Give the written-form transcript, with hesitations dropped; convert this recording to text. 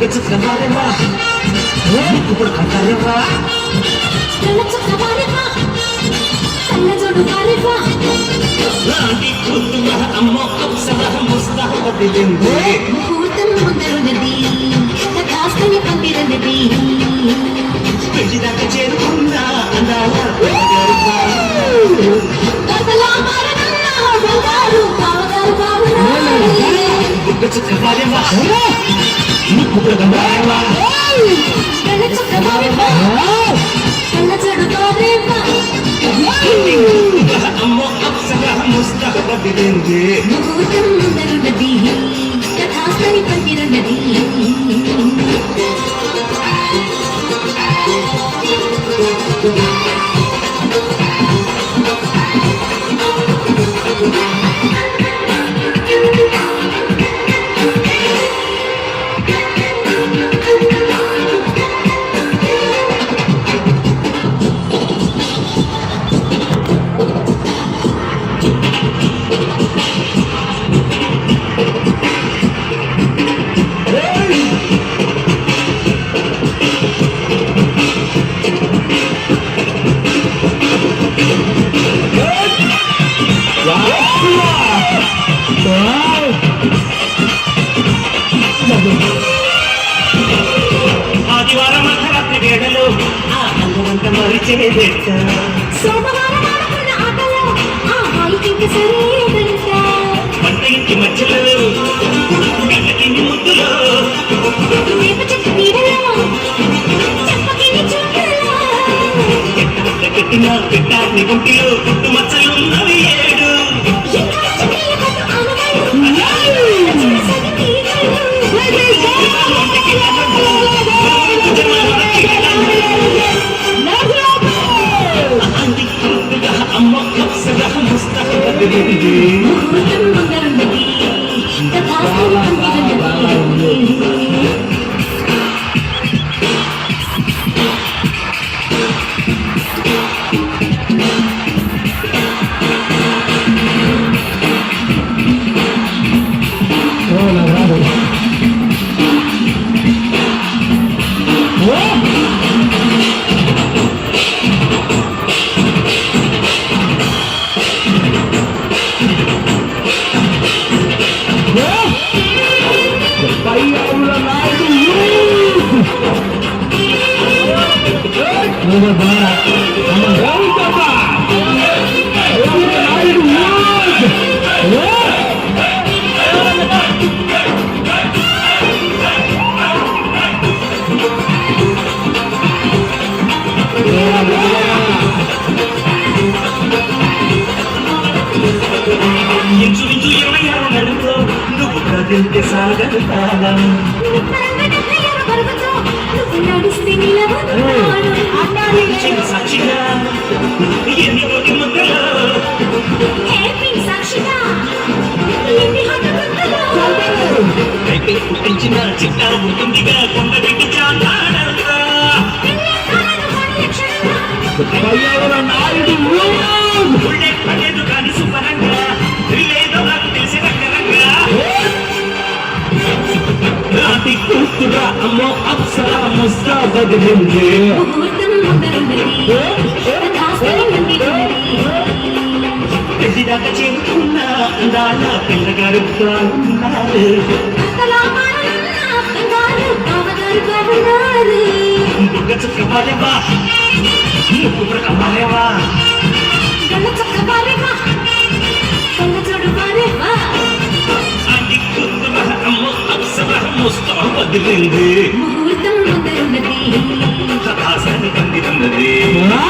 చుక్కవారేవా ఇప్పుడు కంటారేవా కళ్ళ చుక్కవారేవా కళ్ళ జోడు వారేవా లాంటి కూతురా అమ్మో అప్సరా ముస్తాహబదిలింది ముహూర్తం ముందరున్నది కాస్తని పందిరన్నది పెళ్లిదాకా చేరుకున్నా అందాల చుక్కవారేవా ఇప్పుడు కంటారేవా కళ్ళ చుక్కవారేవా కళ్ళ జోడు వారేవా అమ్మో అప్సరా ముస్తాహబదిలింది ముహూర్తం ముందరున్నది కాస్తని పందిరన్నది ఆదివారం అర్ధరాత్రి వేళలో ఆ అందమంత మరిచేదెట్ట సోమవారం ఆడుకున్న ఆటలో ఆ హాయికి సరేదంట వంట ఇంటి మధ్యలో గంటకి ముద్దులో వేప చెట్టు నీడలో చెప్పకిని చూడలో ఎట్ట కట్టిన పెట్టాన్ని గుంటిలో పుట్టు మచ్చలున్నవి ఏడు ఇంకా చెయ్యి కట్టు ఆనవాళ్ళు చిన్న సది తీగలు అమ్మ అప్సరా ముస్తాహబదిలింది ముహూర్తం ముందరున్నది కాస్తని పందిరన్నది ఇంచుమించు 26 నెలల్లో నువ్వు కదిలితే సాగదు కాలం చిన్న సాక్షిగా ఎన్ని కోటి ముద్దలో అయితే పుట్టించిన చిట్ట ఉంటుందిగా కొండ పెట్టి చాటాడంతా ఉళ్ళే పడేదు కాని శుభ్రంగా లేదో నాకు తెలిసి రంగరంగా నాటి కూతురా అమ్మో అప్సరా ముస్తాహబదిలింది పెళ్లిదాకా చేరుకున్నా అందాల పిల్లగారు ఉన్నారు బుగ్గ చుక్కవాలేవా ఇప్పుడు కమ్మాలేవా అది కూతురా అమ్మో అప్సరా ముస్తాహబదిలింది ముహూర్తం ముందరున్నది కాసాని పందిరున్నది నా